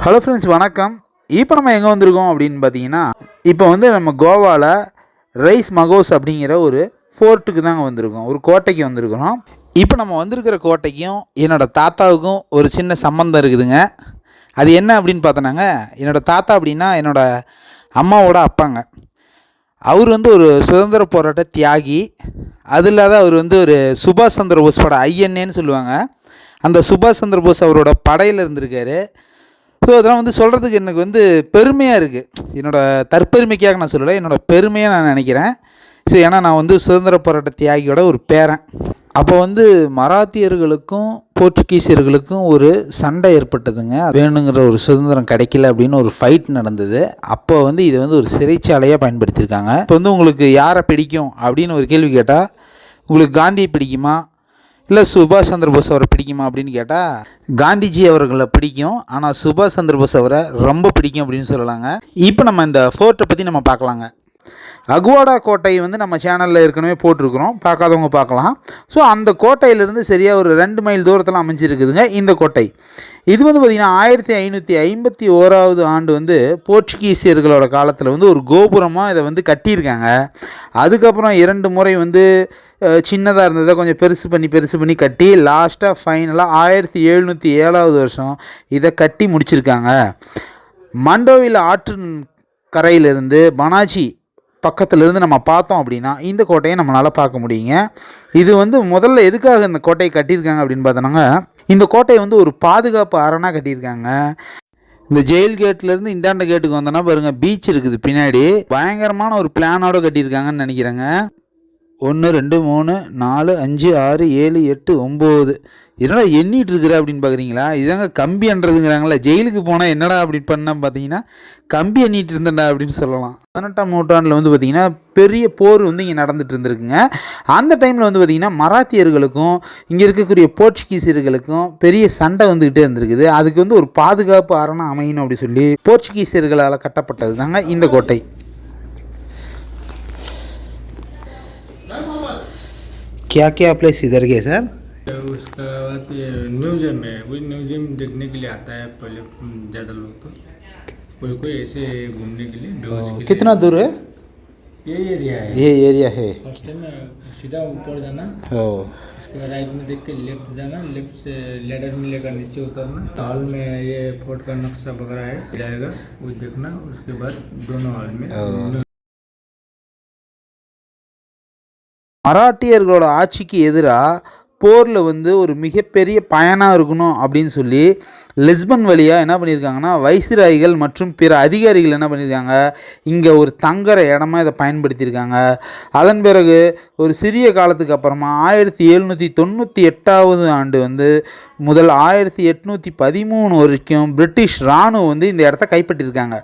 Hello friends, வணக்கம். இப்போ நம்ம எங்கே வந்திருக்கோம் அப்படின்னு பார்த்தீங்கன்னா, இப்போ வந்து நம்ம கோவாவில் ரைஸ் மகோஸ் அப்படிங்கிற ஒரு ஃபோர்ட்டுக்கு தாங்க வந்திருக்கோம், ஒரு கோட்டைக்கு வந்திருக்கிறோம். இப்போ நம்ம வந்திருக்கிற கோட்டைக்கும் என்னோடய தாத்தாவுக்கும் ஒரு சின்ன சம்மந்தம் இருக்குதுங்க. அது என்ன அப்படின்னு பார்த்தோன்னாங்க, என்னோடய தாத்தா அப்படின்னா என்னோடய அம்மாவோட அப்பாங்க. அவர் வந்து ஒரு சுதந்திர போராட்ட தியாகி. அது இல்லாத அவர் வந்து ஒரு சுபாஷ் சந்திர போஸ் பட ஐஎன்ஏன்னு சொல்லுவாங்க, அந்த சுபாஷ் சந்திர போஸ் அவரோட படையில் இருந்திருக்காரு. ஸோ அதெல்லாம் வந்து சொல்கிறதுக்கு எனக்கு வந்து பெருமையாக இருக்குது. என்னோடய தற்பெருமைக்காக நான் சொல்லலை, என்னோடய பெருமையாக நான் நினைக்கிறேன். ஸோ ஏன்னா நான் வந்து சுதந்திர போராட்ட தியாகியோட ஒரு பேரன். அப்போ வந்து மராத்தியர்களுக்கும் போர்ச்சுகீசியர்களுக்கும் ஒரு சண்டை ஏற்பட்டதுங்க. வேணுங்கிற ஒரு சுதந்திரம் கிடைக்கல அப்படின்னு ஒரு ஃபைட் நடந்தது. அப்போ வந்து இதை வந்து ஒரு சிறைச்சாலையாக பயன்படுத்தியிருக்காங்க. இப்போ வந்து உங்களுக்கு யாரை பிடிக்கும் அப்படின்னு ஒரு கேள்வி கேட்டால், உங்களுக்கு காந்தியை பிடிக்குமா இல்லை சுபாஷ் சந்திர போஸ் அவரை பிடிக்குமா அப்படின்னு கேட்டால், காந்திஜி அவர்களை பிடிக்கும், ஆனால் சுபாஷ் சந்திர போஸ் அவரை ரொம்ப பிடிக்கும் அப்படின்னு சொல்லலாங்க. இப்போ நம்ம இந்த ஃபோர்ட்டை பற்றி நம்ம பார்க்கலாங்க. அகுவாடா கோட்டை வந்து நம்ம சேனலில் ஏற்கனவே போட்டிருக்கிறோம், பார்க்காதவங்க பார்க்கலாம். ஸோ அந்த கோட்டையிலேருந்து சரியாக ஒரு 2 மைல் தூரத்தில் அமைஞ்சிருக்குதுங்க இந்த கோட்டை. இது வந்து பார்த்திங்கன்னா 1551 ஆண்டு வந்து போர்ச்சுகீசியர்களோட காலத்தில் வந்து ஒரு கோபுரமாக இதை வந்து கட்டியிருக்காங்க. அதுக்கப்புறம் 2 முறை வந்து சின்னதாக இருந்ததை கொஞ்சம் பெருசு பண்ணி கட்டி லாஸ்ட்டாக ஃபைனலாக 1707 வருஷம் இதை கட்டி முடிச்சிருக்காங்க. மண்டோவில் ஆற்று கரையிலிருந்து பனாஜி பக்கத்துலேருந்து நம்ம பார்த்தோம் அப்படின்னா இந்த கோட்டையை நம்மளால் பார்க்க முடியுங்க. இது வந்து முதல்ல எதுக்காக இந்த கோட்டையை கட்டியிருக்காங்க அப்படின்னு பார்த்தோன்னாங்க, இந்த கோட்டையை வந்து ஒரு பாதுகாப்பு அரணாக கட்டியிருக்காங்க. இந்த ஜெயில் கேட்லேருந்து இந்தாண்ட கேட்டுக்கு வந்தோன்னா பாருங்கள், பீச் இருக்குது பின்னாடி. பயங்கரமான ஒரு பிளானோடு கட்டியிருக்காங்கன்னு நினைக்கிறேங்க. 1 2 3 4 5 6 7 8 9 என்னடா எண்ணிட்டு இருக்கிற அப்படின்னு பார்க்குறீங்களா? இதாங்க கம்பி எண்ணுறதுங்கிறாங்களே. ஜெயிலுக்கு போனால் என்னடா அப்படின்னு பண்ணால் பார்த்தீங்கன்னா, கம்பி எண்ணிட்டு இருந்தேன்டா அப்படின்னு சொல்லலாம். 18ஆம் நூற்றாண்டில் வந்து பார்த்திங்கன்னா பெரிய போர் வந்து இங்கே நடந்துகிட்டு இருந்திருக்குங்க. அந்த டைமில் வந்து பார்த்திங்கன்னா மராத்தியர்களுக்கும் இங்கே இருக்கக்கூடிய போர்ச்சுகீசியர்களுக்கும் பெரிய சண்டை வந்துக்கிட்டே இருந்திருக்குது. அதுக்கு வந்து ஒரு பாதுகாப்பு அரணம் அமையணும் அப்படி சொல்லி போர்ச்சுகீசியர்களால் கட்டப்பட்டது தாங்க இந்த கோட்டை. क्या क्या प्लेस इधर के सर? उसका बाद ये म्यूजियम है, वही म्यूजियम देखने के लिए आता है पहले ज़्यादा लोग, तो कोई ऐसे घूमने के लिए व्यवस्था। कितना दूर है ये एरिया है? ये एरिया है। फर्स्ट टाइम सीधा ऊपर जाना, उसके बाद राइट में देख के लेफ्ट जाना, लेफ्ट से लेडर में लेकर नीचे उतरना, हॉल में ये फोर्ट का नक्शा वगैरह है जाएगा, वो देखना। उसके बाद दोनों हॉल में மராட்டியர்களோட ஆட்சிக்கு எதிராக போரில் வந்து ஒரு மிகப்பெரிய பயனாக இருக்கணும் அப்படின்னு சொல்லி லிஸ்பன் வழியாக என்ன பண்ணியிருக்காங்கன்னா, வைசிராய்கள் மற்றும் பிற அதிகாரிகள் என்ன பண்ணியிருக்காங்க, இங்கே ஒரு தங்குற இடமா இதை பயன்படுத்தியிருக்காங்க. அதன் பிறகு ஒரு சிறிய காலத்துக்கு அப்புறமா 1798 ஆண்டு வந்து முதல் 1813 வரைக்கும் பிரிட்டிஷ் இராணுவம் வந்து இந்த இடத்த கைப்பற்றியிருக்காங்க.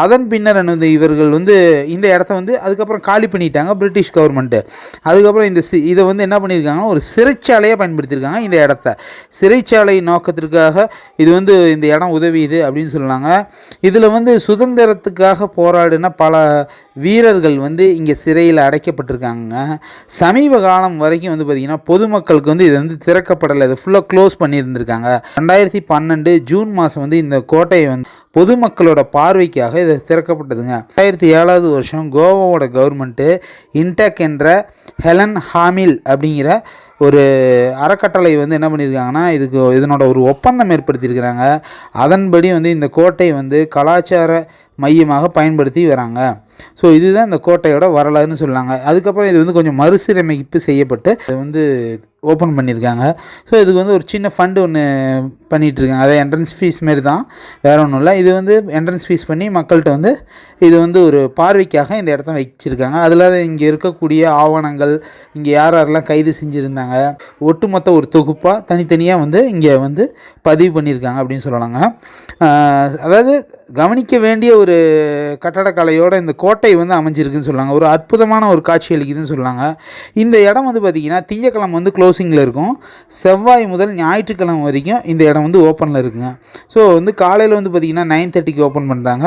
அதன் பின்னர் வந்து இவர்கள் வந்து இந்த இடத்த வந்து அதுக்கப்புறம் காலி பண்ணிட்டாங்க பிரிட்டிஷ் கவர்மெண்ட்டு. அதுக்கப்புறம் இதை வந்து என்ன பண்ணியிருக்காங்கன்னா, ஒரு சிறைச்சாலையாக பயன்படுத்தியிருக்காங்க. இந்த இடத்த சிறைச்சாலை நோக்கத்திற்காக இது வந்து இந்த இடம் உதவியுது அப்படின்னு சொன்னாங்க. இதில் வந்து சுதந்திரத்துக்காக போராடின பல வீரர்கள் வந்து இங்கே சிறையில் அடைக்கப்பட்டிருக்காங்க. சமீப காலம் வரைக்கும் வந்து பார்த்திங்கன்னா பொதுமக்களுக்கு வந்து இது வந்து திறக்கப்படலை, இது ஃபுல்லாக க்ளோஸ் பண்ணியிருந்திருக்காங்க. 2012 ஜூன் மாதம் வந்து இந்த கோட்டையை வந்து பொதுமக்களோட பார்வைக்காக இது திறக்கப்பட்டதுங்க. 2007 வருஷம் கோவாவோட கவர்மெண்ட்டு இன்டெக் என்ற ஹெலன் ஹாமில் அப்படிங்கிற ஒரு அறக்கட்டளை வந்து என்ன பண்ணியிருக்காங்கன்னா, இதனோட ஒரு ஒப்பந்தம் ஏற்படுத்தியிருக்கிறாங்க. அதன்படி வந்து இந்த கோட்டை வந்து கலாச்சார மையமாக பயன்படுத்தி வராங்க. ஸோ இதுதான் இந்த கோட்டையோட வரலாறுன்னு சொல்லாங்க. அதுக்கப்புறம் இது வந்து கொஞ்சம் மறுசீரமைப்பு செய்யப்பட்டு இதை வந்து ஓப்பன் பண்ணியிருக்காங்க. ஸோ இதுக்கு வந்து ஒரு சின்ன ஃபண்டு ஒன்று பண்ணிகிட்ருக்காங்க. அதை என்ட்ரன்ஸ் ஃபீஸ் மாரி தான், வேறு ஒன்றும் இல்லை. இது வந்து என்ட்ரன்ஸ் ஃபீஸ் பண்ணி மக்கள்கிட்ட வந்து இது வந்து ஒரு பார்வைக்காக இந்த இடத்த வச்சிருக்காங்க. அதில் இங்கே இருக்கக்கூடிய ஆவணங்கள், இங்கே யாரெல்லாம் கைது செஞ்சுருந்தாங்க, ஒட்டுமொத்த ஒரு தொகுப்பாக தனித்தனியாக வந்து இங்கே வந்து பதிவு பண்ணியிருக்காங்க அப்படின்னு சொல்லலாங்க. அதாவது கவனிக்க வேண்டிய ஒரு கட்டடக்கலையோடு இந்த கோட்டை வந்து அமைஞ்சிருக்குன்னு சொல்லாங்க. ஒரு அற்புதமான ஒரு காட்சி அளிக்குதுன்னு சொல்லாங்க. இந்த இடம் வந்து பார்த்திங்கன்னா திங்கக்கிழமை வந்து க்ளோசிங்கில் இருக்கும், செவ்வாய் முதல் ஞாயிற்றுக்கிழமை வரைக்கும் இந்த இடம் வந்து ஓப்பனில் இருக்குங்க. ஸோ வந்து காலையில் வந்து பார்த்திங்கன்னா 9:30க்கு ஓப்பன் பண்ணுறாங்க,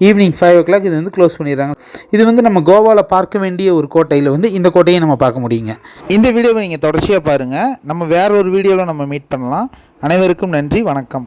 ஈவினிங் 5 o'clock இது வந்து க்ளோஸ் பண்ணிடுறாங்க. இது வந்து நம்ம கோவாவில் பார்க்க வேண்டிய ஒரு கோட்டையில் வந்து இந்த கோட்டையை நம்ம பார்க்க முடியுங்க. இந்த வீடியோவை நீங்கள் தொடர்ச்சியாக பாருங்கள். நம்ம வேற ஒரு வீடியோவில் நம்ம மீட் பண்ணலாம். அனைவருக்கும் நன்றி, வணக்கம்.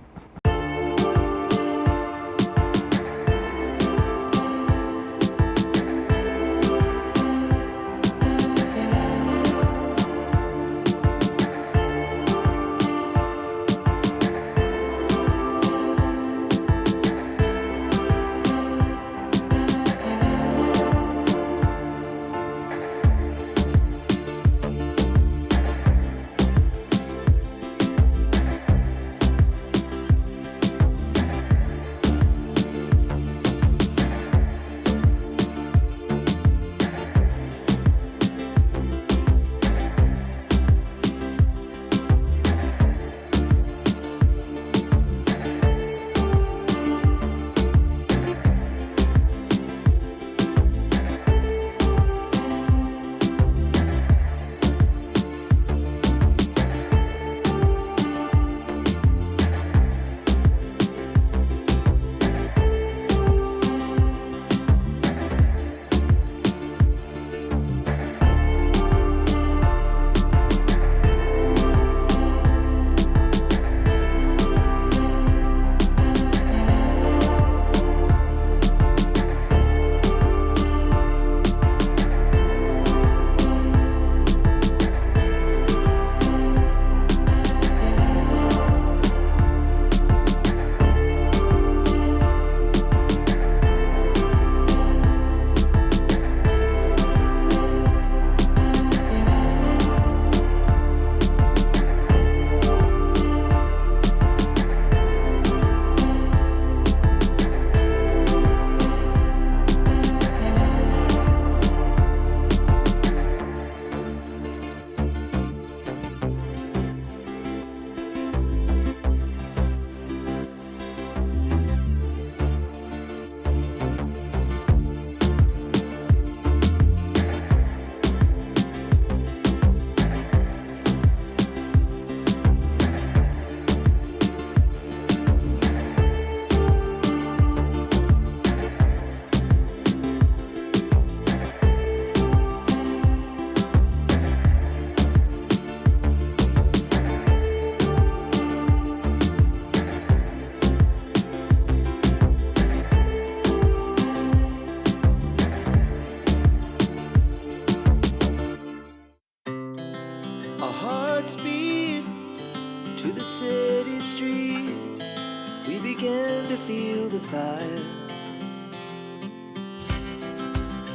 feel the fire.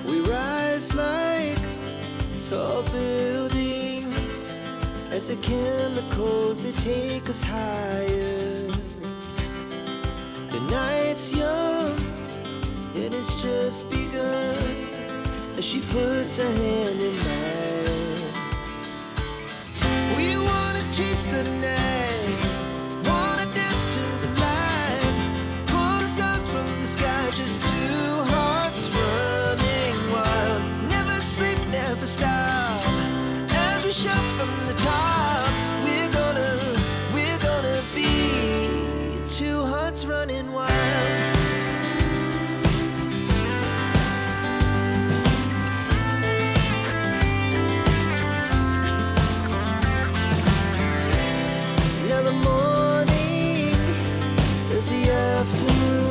We rise like tall buildings as the chemicals, they take us higher. The night's young and it's just begun as she puts her hand in mine. We wanna chase the night, wanna dance to the light, pull the stars from the sky, just two hearts running wild. Never sleep, never stop, as we shout from the top. We're gonna be two hearts running wild. Now the morning is the afternoon.